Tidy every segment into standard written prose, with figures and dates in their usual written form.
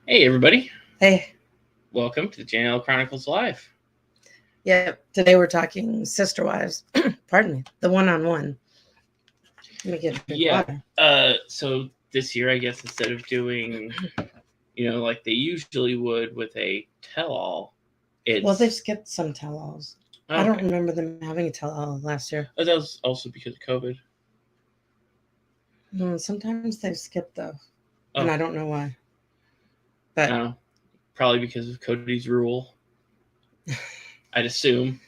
Hey, everybody. Hey, Welcome to the JNL Chronicles Live. yeah, today we're talking Sister Wives. Pardon me, the one-on-one. Let me get a drink of Yeah. water. So this year, I guess instead of doing, like they usually would with a tell-all, Well, they've it's skipped some tell-alls. I don't okay. remember them having a tell-all last year. That was also because of COVID. Sometimes they've skipped though, and Oh, I don't know why. I But don't know. Probably because of Cody's rule. I'd assume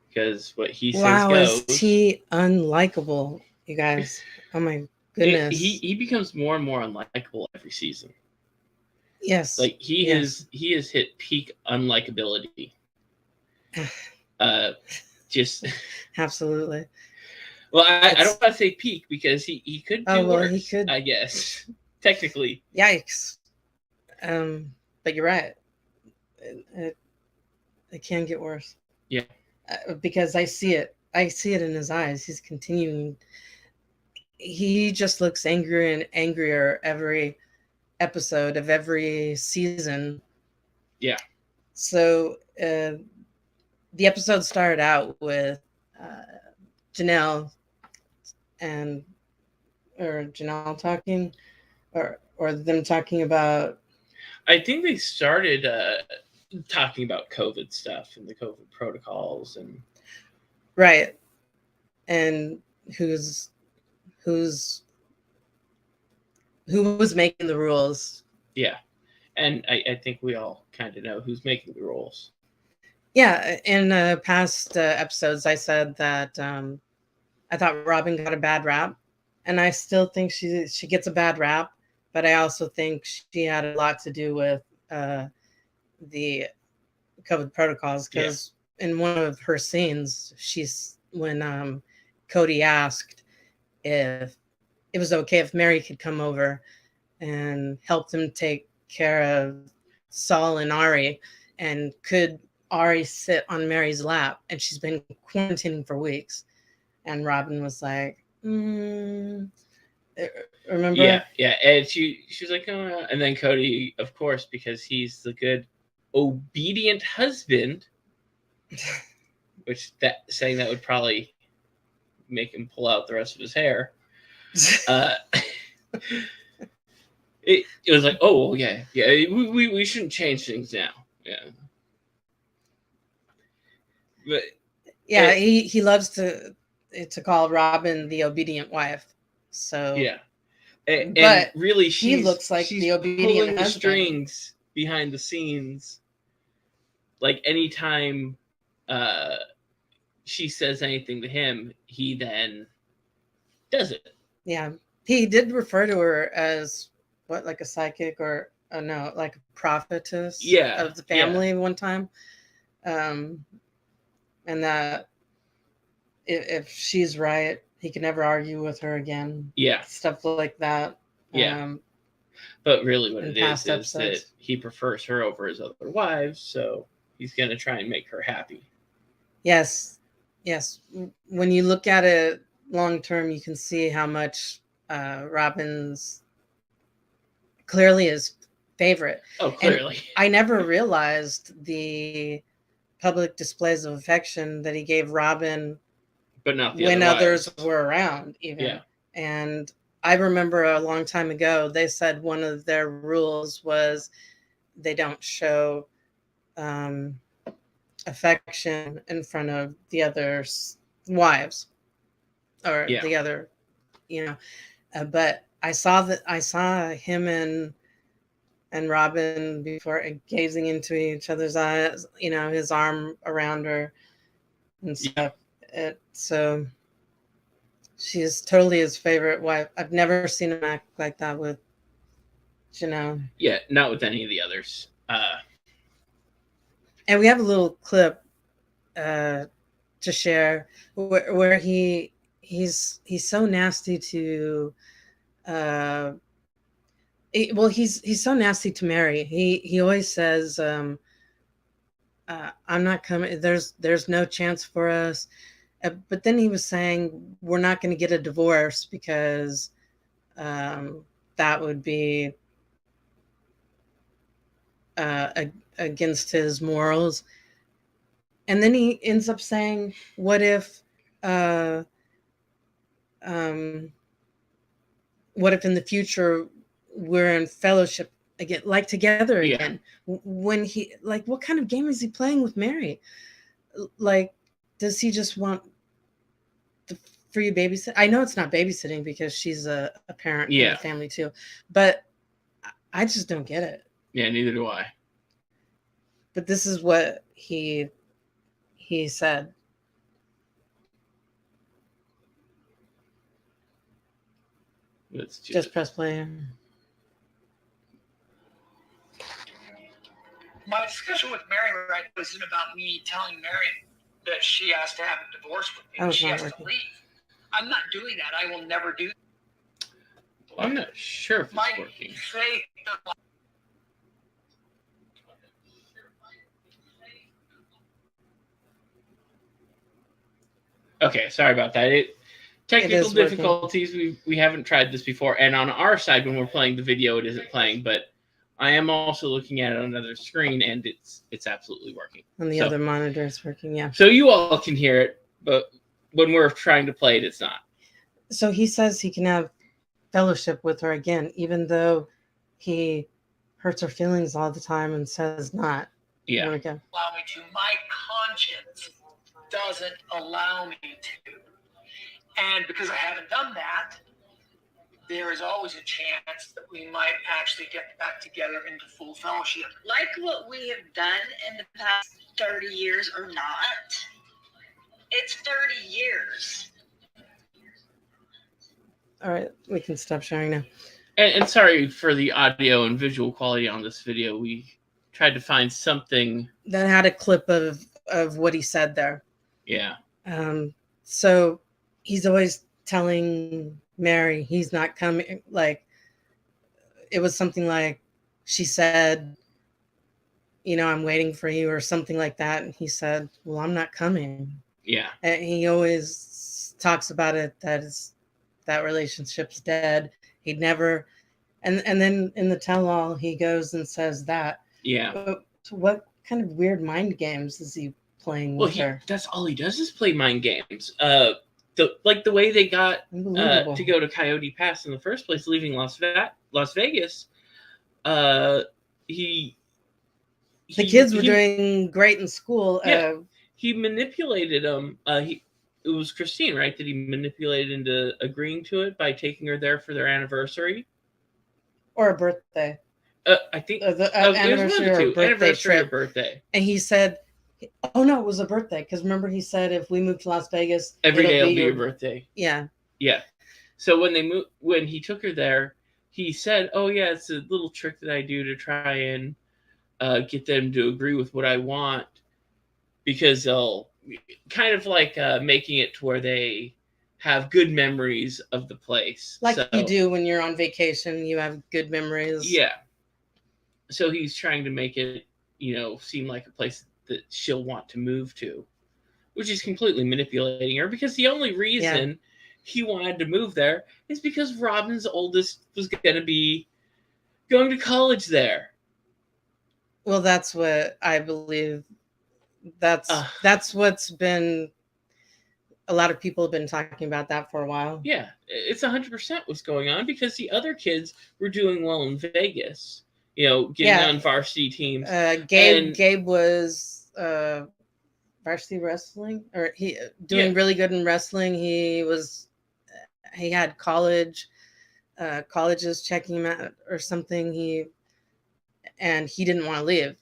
because what he says wow, is goes. he unlikable, you guys? Oh my He goodness. he becomes more and more unlikable every season. Yes, Like he yes, has he has hit peak unlikability. Uh, just absolutely. Well, I don't It's want to say peak because he could oh do well, he worse, could. I guess. Technically. Yikes. But you're right. It, it can get worse. Yeah. Because I see it. I see it in his eyes. He's continuing. He just looks angrier and angrier every episode of every season. Yeah. So the episode started out with Janelle and or Janelle talking, or them talking about I think they started talking about COVID stuff and the COVID protocols and right and who's who's who was making the rules. yeah. And I think we all kind of know who's making the rules. Yeah, in past episodes, I said that I thought Robin got a bad rap, and I still think she gets a bad rap, but I also think she had a lot to do with uh, the COVID protocols Yeah. because in one of her scenes, she's when Cody asked if it was okay if Mary could come over and help them take care of Saul and Ari, and could Ari sit on Mary's lap, and she's been quarantining for weeks. And Robin was like, uh, Yeah, remember? yeah. And she was like, oh, and then Cody, of course, because he's the good obedient husband, which that saying that would probably make him pull out the rest of his hair. Uh it was like, oh yeah, yeah, we shouldn't change things now. Yeah, but Yeah, it, he loves to call Robin the obedient wife. So, yeah, but and really, he looks like she's the obedient pulling the husband. strings behind the scenes. Like anytime uh, she says anything to him, he then does it. Yeah, he did refer to her as what, like a psychic or no, like a prophetess Yeah, of the yeah, family one time, um, and that if she's right, he can never argue with her again. yeah, Stuff like that yeah. um, But really, what in it past is that episodes. he prefers her over his other wives, so he's gonna try and make her happy. Yes, yes. When you look at it long term, you can see how much Robin's clearly his favorite, Oh, and clearly, I never realized the public displays of affection that he gave Robin but not the other when others wives. were around, Yeah, even. And I remember a long time ago, they said one of their rules was they don't show um, affection in front of the other wives or yeah, the other, you know. But I saw him and Robin before gazing into each other's eyes, his arm around her and yeah, stuff. So she is totally his favorite wife. I've never seen him act like that with Janelle. yeah. Not with any of the others. And we have a little clip uh, to share where he's so nasty to uh, well he's so nasty to Mary. He always says I'm not coming. There's no chance for us. But then he was saying we're not going to get a divorce because um, that would be, against his morals. And then he ends up saying, what if uh, um, what if in the future we're in fellowship again, like together again? When he, like, what kind of game is he playing with Mary? Like, does he just want the free babysit? I know it's not babysitting because she's a parent in the family too, but I just don't get it. Yeah, neither do I. But this is what he said. Let's just press play. My discussion with Mary right now isn't about me telling Mary that she has to have a divorce with me. She has to leave. I'm not doing that. I will never do that. Well, I'm not sure if it's working. Faith. Okay, sorry about that. Technical difficulties. We haven't tried this before, and on our side, when we're playing the video, it isn't playing. But I am also looking at it on another screen, and it's absolutely working. On the other monitor, it's working. Yeah. So you all can hear it, but when we're trying to play it, it's not. So he says he can have fellowship with her again, even though he hurts her feelings all the time and says not. Yeah. Allow me to. My conscience doesn't allow me to. And because I haven't done that, there is always a chance that we might actually get back together into full fellowship. Like what we have done in the past 30 years or not, it's 30 years. All right, we can stop sharing now. And sorry for the audio and visual quality on this video. We tried to find something that had a clip of what he said there. Yeah. So he's always telling Mary he's not coming. Like, it was something like she said, you know, I'm waiting for you or something like that. And he said, well, I'm not coming. Yeah. And he always talks about it, that relationship's dead. He'd never, and then in the tell-all, he goes and says that. Yeah. But what kind of weird mind games is he playing with her? That's all he does is play mind games. The way they got to go to Coyote Pass in the first place, leaving Las Vegas. The kids were doing great in school. Yeah, he manipulated them. It was Christine, right, that he manipulated into agreeing to it by taking her there for their anniversary or a birthday. I think anniversary or birthday trip. Or birthday. And he said, "Oh no, it was a birthday." Because remember, he said, "If we move to Las Vegas, every day will be your birthday." Yeah. Yeah. So when he took her there, he said, "Oh yeah, it's a little trick that I do to try and get them to agree with what I want, because they'll kind of like making it to where they have good memories of the place, like you do when you're on vacation. You have good memories." Yeah. So he's trying to make it, seem like a place that she'll want to move to, which is completely manipulating her, because the only reason he wanted to move there is because Robin's oldest was going to be going to college there. Well, that's what I believe. That's what's been. A lot of people have been talking about that for a while. Yeah, it's 100% what's going on, because the other kids were doing well in Vegas. Getting on varsity teams. Gabe was varsity wrestling, or he doing really good in wrestling. He had colleges checking him out or something. And he didn't want to leave.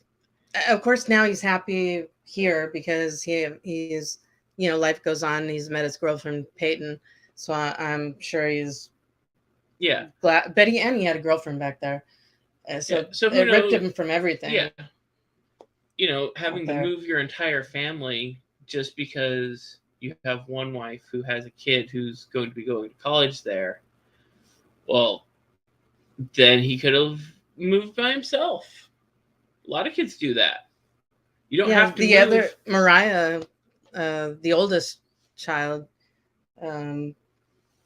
Of course, now he's happy here because he's life goes on. He's met his girlfriend Peyton, so I'm sure he's glad. Betty Annie had a girlfriend back there. So it ripped him from everything. Yeah. Having to move your entire family just because you have one wife who has a kid who's going to be going to college there. Well, then he could have moved by himself. A lot of kids do that. You don't have to move. Other Mariah, the oldest child,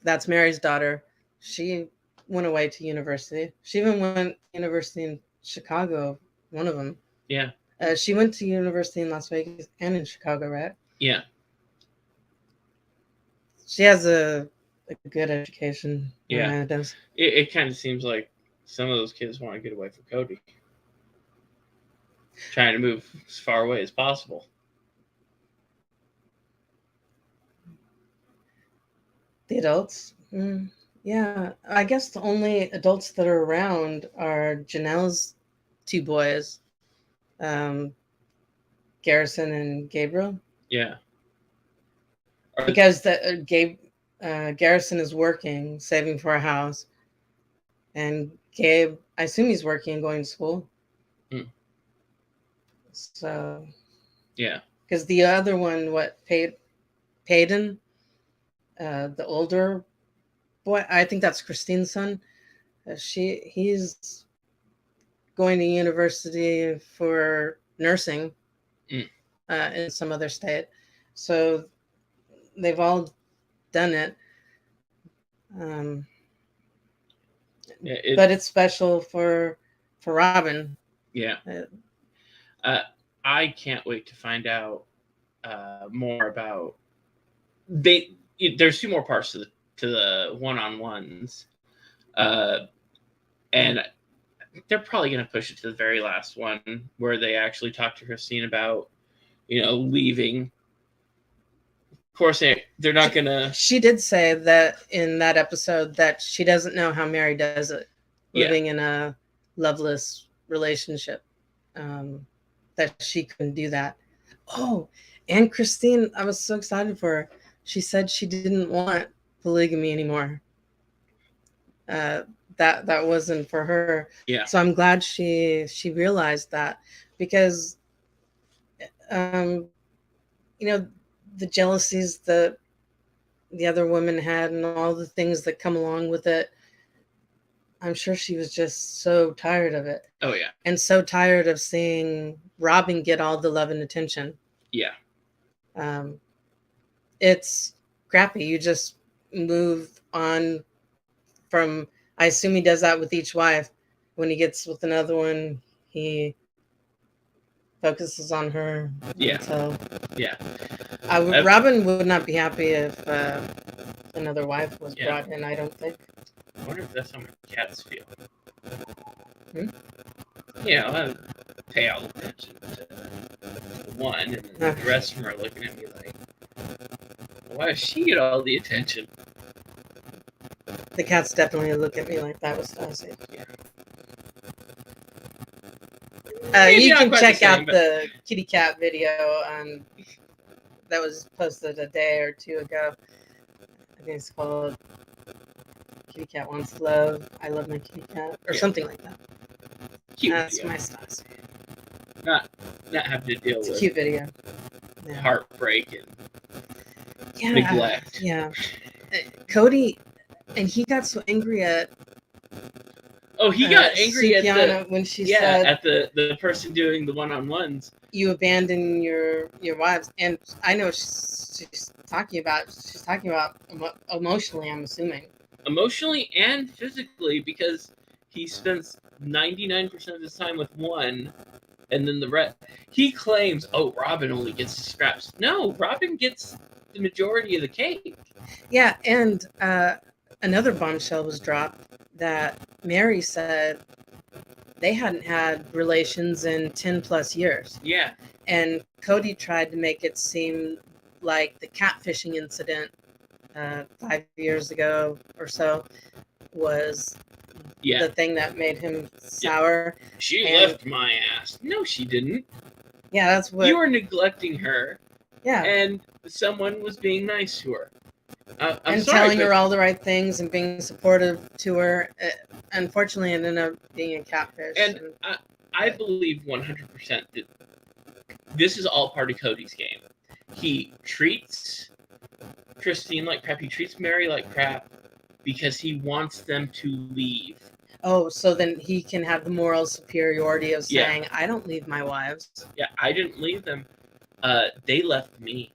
that's Mary's daughter. She went away to university. She even went to university in Chicago One of them. Yeah. She went to university in Las Vegas and in Chicago, right? Yeah. She has a good education. Yeah. Does. It kind of seems like some of those kids want to get away from Cody. Trying to move as far away as possible. The adults? Yeah. I guess the only adults that are around are Janelle's two boys, Garrison and Gabriel. Yeah. Because Garrison is working, saving for a house. And Gabe, I assume he's working and going to school. So. Yeah. Because the other one, Payton, the older boy, I think that's Christine's son. He's going to university for nursing in some other state. So they've all done it. But it's special for Robin. Yeah. I can't wait to find out more about. There's two more parts to the one-on-ones, and they're probably going to push it to the very last one where they actually talk to Christine about, leaving. Of course, they're not going to. She did say that in that episode that she doesn't know how Mary does it, living in a loveless relationship, that she couldn't do that. Oh, and Christine, I was so excited for her. She said she didn't want polygamy anymore. That wasn't for her. Yeah. So I'm glad she realized that, because the jealousies that the other women had and all the things that come along with it, I'm sure she was just so tired of it. Oh yeah. And so tired of seeing Robin get all the love and attention. Yeah. It's crappy. You just move on from, I assume he does that with each wife. When he gets with another one, he focuses on her. Yeah. So yeah. Robin would not be happy if another wife was brought in, I don't think. I wonder if that's how my cats feel. Yeah, I pay all the attention to one, and then the rest of them are looking at me like, why does she get all the attention? The cats definitely look at me like that was Stassi. You can check out the kitty cat video that was posted a day or two ago. I think it's called Kitty Cat Wants Love. I Love My Kitty Cat, or something like that. Cute That's video. my Stassi. Not having to deal with a cute video. Yeah. Heartbreak and neglect. Yeah. Cody, and he got so angry at. Oh, he got angry at when she said at the person doing the one-on-ones. You abandon your wives, and I know she's talking about emotionally. I'm assuming emotionally and physically, because he spends 99% of his time with one, and then the rest. He claims, "Oh, Robin only gets the scraps." No, Robin gets the majority of the cake. Yeah, and another bombshell was dropped that Mary said they hadn't had relations in 10 plus years. Yeah. And Cody tried to make it seem like the catfishing incident 5 years ago or so was the thing that made him sour. Yeah. She left my ass. No, she didn't. Yeah, that's what... You were neglecting her. Yeah. And someone was being nice to her. I'm sorry, telling her all the right things and being supportive to her. Unfortunately, it ended up being a catfish. And I believe 100% that this is all part of Cody's game. He treats Christine like crap. He treats Mary like crap because he wants them to leave. Oh, so then he can have the moral superiority of saying, I don't leave my wives. Yeah, I didn't leave them. They left me.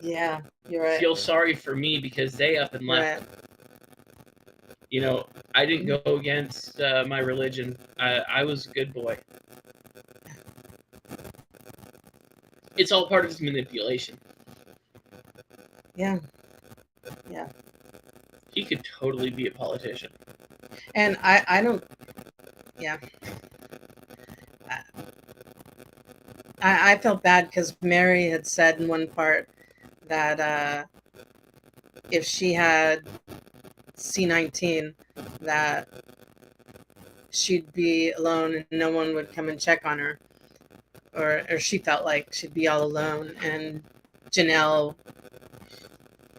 Yeah, you're right. Feel sorry for me because they up and left. You know, I didn't go against my religion. I was a good boy. It's all part of his manipulation. Yeah. Yeah. He could totally be a politician. And I don't, yeah. I felt bad because Mary had said in one part that if she had C19, that she'd be alone and no one would come and check on her. Or she felt like she'd be all alone. And Janelle,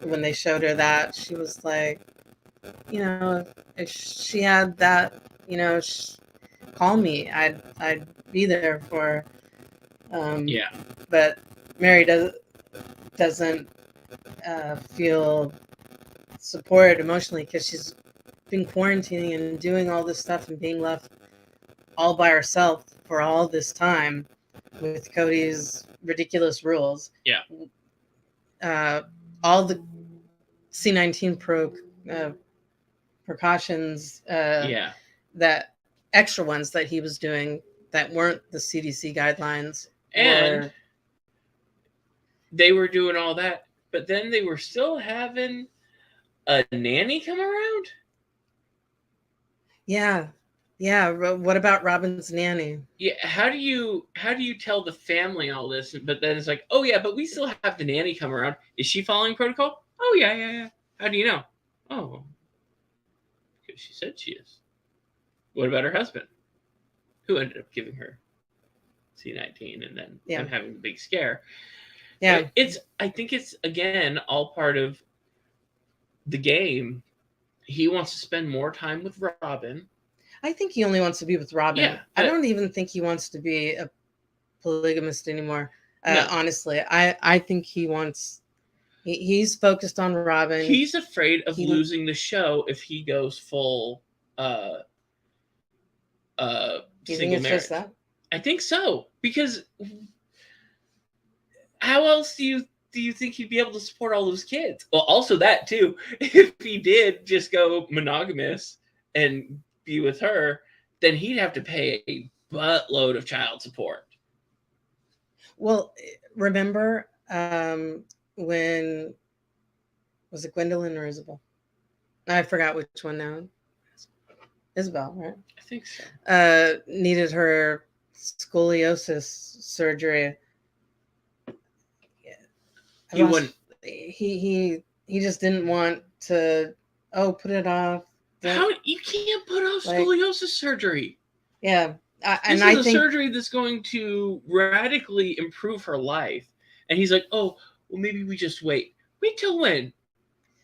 when they showed her that, she was like, you know, if she had that, you know, call me. I'd be there for her. Yeah. But Mary doesn't feel supported emotionally because she's been quarantining and doing all this stuff and being left all by herself for all this time with Cody's ridiculous rules. Yeah. All the C19 precautions, Yeah. that extra ones that he was doing that weren't the CDC guidelines. And they were doing all that, but then they were still having a nanny come around? Yeah. Yeah. What about Robin's nanny? Yeah, how do you tell the family all this, but then it's like, oh yeah, but we still have the nanny come around. Is she following protocol? Oh yeah. How do you know? Oh, because she said she is. What about her husband, who ended up giving her C19 and then them having the big scare? Yeah, I think it's again all part of the game. He wants to spend more time with Robin. I think he only wants to be with Robin. Yeah, I don't even think he wants to be a polygamist anymore. No. Honestly, I think he wants. He's focused on Robin. He's afraid of losing the show if he goes full single marriage. Just that? I think so, because how else do you think he'd be able to support all those kids? Well, also that too. If he did just go monogamous and be with her, then he'd have to pay a buttload of child support. Well, remember when was it Gwendolyn or Isabel? I forgot which one now. Isabel, right? I think so. Needed her scoliosis surgery. He wouldn't. He just didn't want to. Oh, put it off. How you can't put off scoliosis surgery? Yeah, this is a surgery that's going to radically improve her life. And he's like, oh, well, maybe we just wait. Wait till when?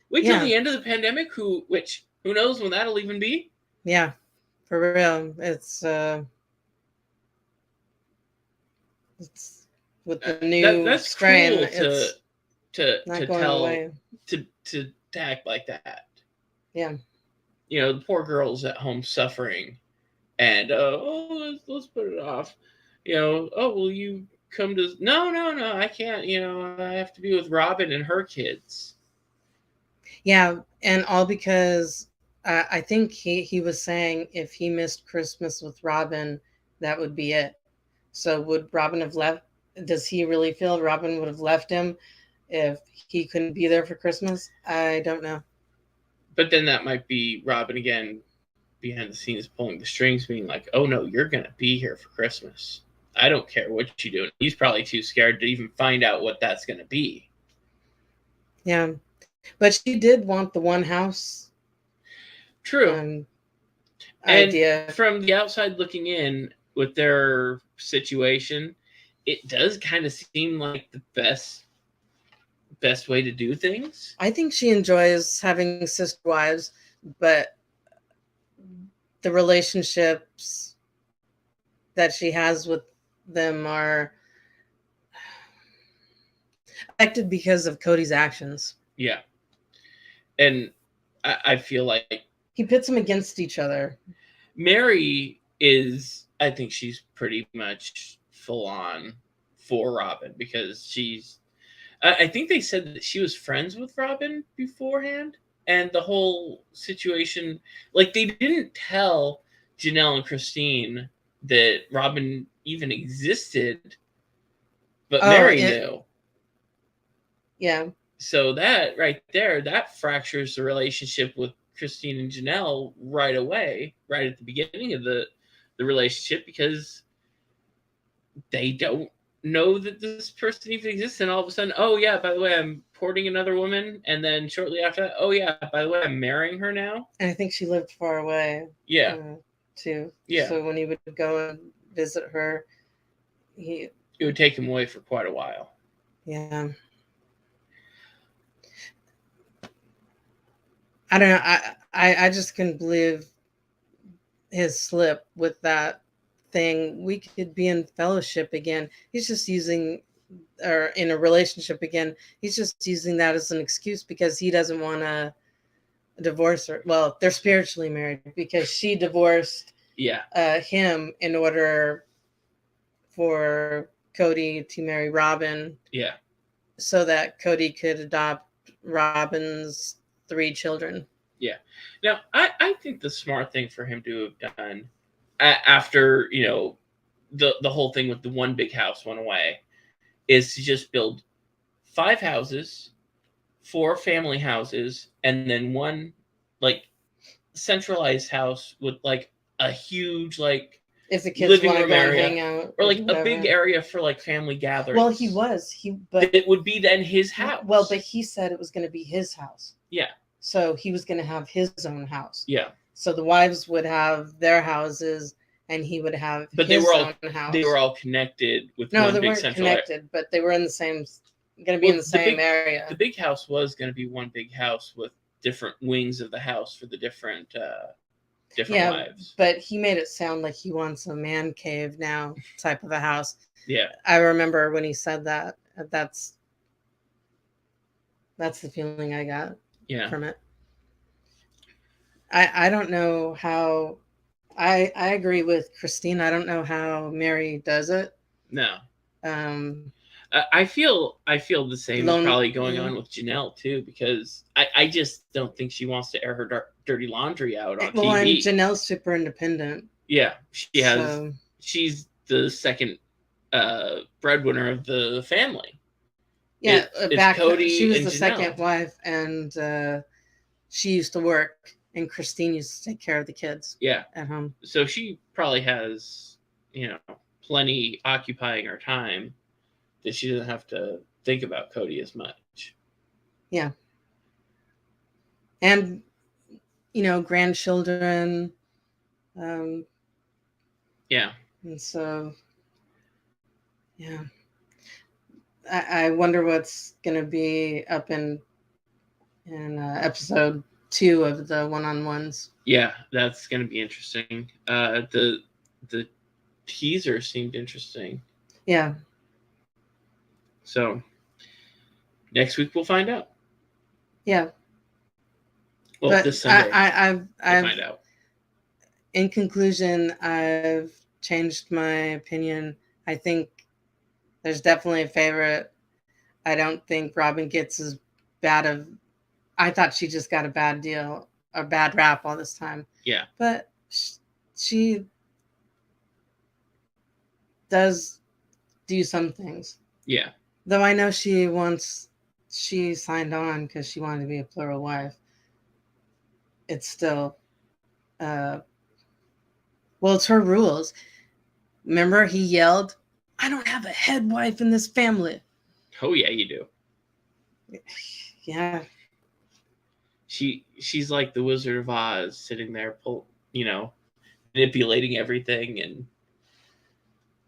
Wait till the end of the pandemic. Who knows when that'll even be? Yeah, for real. It's with the new that's strain. Cool to tell away. to act like that. Yeah. You know, the poor girl's at home suffering, and let's put it off. You know, oh, will you come to? No, I can't. You know, I have to be with Robin and her kids. Yeah, and all because I think he was saying if he missed Christmas with Robin, that would be it. So would Robin have left? Does he really feel Robin would have left him if he couldn't be there for Christmas? I don't know. But then that might be Robin again behind the scenes pulling the strings, being like, oh no, you're going to be here for Christmas. I don't care what you do. He's probably too scared to even find out what that's going to be. Yeah. But she did want the one house. True. Idea. And from the outside looking in with their situation, it does kind of seem like the best way to do things. I think she enjoys having sister wives, but the relationships that she has with them are affected because of Cody's actions. Yeah. And I feel like he pits them against each other. Mary I think she's pretty much full on for Robin because I think they said that she was friends with Robin beforehand and the whole situation, like they didn't tell Janelle and Christine that Robin even existed, but Mary knew. Yeah. So that right there, that fractures the relationship with Christine and Janelle right away, right at the beginning of the relationship, because they don't know that this person even exists, and all of a sudden, oh yeah, by the way, I'm courting another woman, and then shortly after that, oh yeah, by the way, I'm marrying her now. And I think she lived far away. Yeah. Too. Yeah. So when he would go and visit her, it would take him away for quite a while. Yeah. I don't know. I just couldn't believe his slip with that thing. We could be in fellowship again. He's just using, or in a relationship again. He's just using that as an excuse because he doesn't want to divorce her. Well, they're spiritually married because she divorced him in order for Cody to marry Robin. Yeah. So that Cody could adopt Robin's 3 children. Yeah. Now, I think the smart thing for him to have done after, you know, the whole thing with the one big house went away is to just build 5 houses, 4 family houses, and then one like centralized house with like a huge like if the kids living want to room go area, and hang out, or like a big area for like family gatherings. Well, but it would be then his house. Well, but he said it was going to be his house. Yeah. So he was going to have his own house. Yeah. So the wives would have their houses, and he would have his own house. They were all connected with no, one they big weren't central connected, area. But they were in the same. Going to be in the same area. The big house was going to be one big house with different wings of the house for the different wives. But he made it sound like he wants a man cave now type of a house. Yeah. I remember when he said that. That's the feeling I got from it. I don't know how. I agree with Christine. I don't know how Mary does it. No. I feel the same is probably going on with Janelle too, because I just don't think she wants to air her dirty laundry out on TV. Well, and Janelle's super independent. Yeah, she has. So. She's the second breadwinner of the family. Yeah, it's Cody. She was and the Janelle. Second wife, and she used to work, and Christine used to take care of the kids. Yeah, at home. So she probably has, plenty occupying her time, that she doesn't have to think about Cody as much. Yeah. And, grandchildren. Yeah. And so, yeah. I wonder what's going to be up in episode 2 of the one-on-ones. Yeah, that's going to be interesting. The teaser seemed interesting. Yeah. So next week we'll find out. Yeah. Well, but this Sunday I've find out. In conclusion, I've changed my opinion. I think there's definitely a favorite. I don't think Robin gets as bad of. I thought she just got a bad deal, a bad rap all this time. Yeah. But she does do some things. Yeah. Though I know she signed on because she wanted to be a plural wife. It's still, it's her rules. Remember, he yelled, "I don't have a head wife in this family." Oh yeah, you do. Yeah. She's like the Wizard of Oz, sitting there, manipulating everything and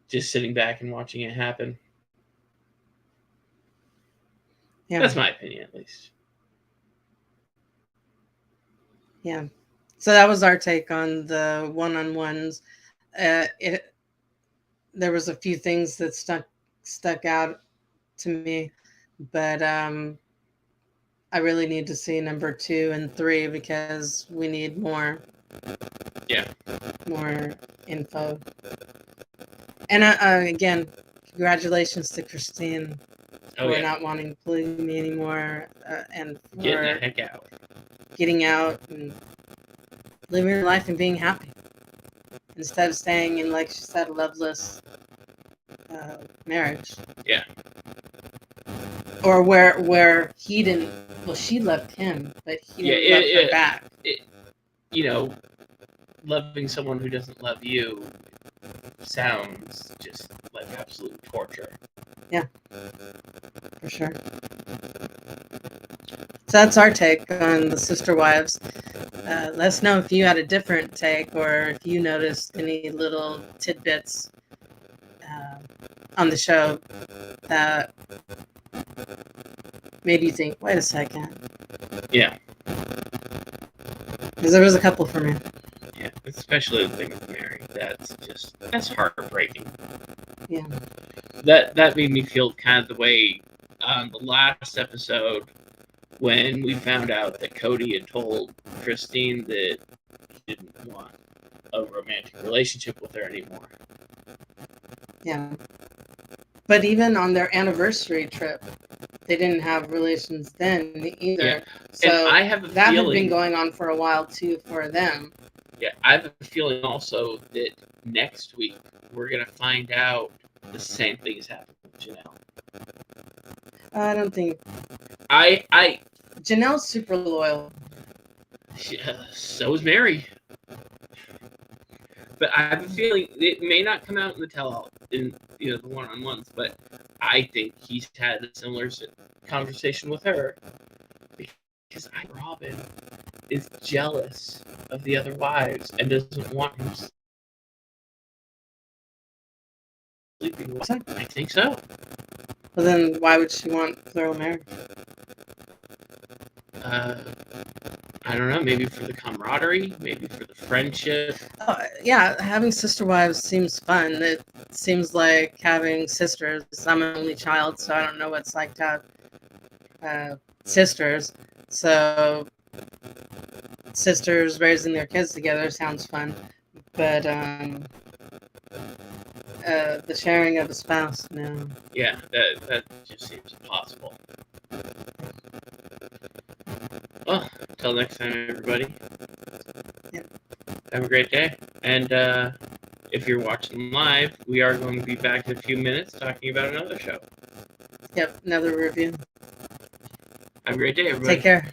just sitting back and watching it happen. Yeah. That's my opinion, at least. Yeah. So that was our take on the one-on-ones. There was a few things that stuck out to me, but I really need to see number 2 and 3 because we need more. Yeah. More info. And again, congratulations to Christine for not wanting polygamy anymore and for getting the heck out. getting out and living your life and being happy instead of staying in, like she said, a loveless marriage. Yeah. Or where he didn't. Well, she loved him, but he didn't love her back. You know, loving someone who doesn't love you sounds just like absolute torture. Yeah, for sure. So that's our take on the sister wives. Let us know if you had a different take or if you noticed any little tidbits on the show that made you think, wait a second. Yeah. Because there was a couple for me. Yeah, especially the thing with Mary. That's heartbreaking. Yeah. That made me feel kind of the way on the last episode when we found out that Cody had told Christine that he didn't want a romantic relationship with her anymore. Yeah. But even on their anniversary trip, they didn't have relations then either. Yeah. So and I have a that feeling, had been going on for a while too for them. Yeah, I have a feeling also that next week we're going to find out the same thing is happening with Janelle. I don't think... Janelle's super loyal. So is Mary. But I have a feeling it may not come out in the tell-all, in the one-on-ones, but I think he's had a similar conversation with her because Robin is jealous of the other wives and doesn't want him sleeping with them. I think so. Well, then why would she want plural marriage? I don't know. Maybe for the camaraderie. Maybe for the friendship. Yeah, having sister wives seems fun. It seems like having sisters. I'm an only child, so I don't know what it's like to have sisters. So sisters raising their kids together sounds fun. But the sharing of a spouse, no. Yeah, that just seems impossible. Well, until next time, everybody. Yep. Have a great day. And if you're watching live, we are going to be back in a few minutes talking about another show. Yep, another review. Have a great day, everybody. Take care.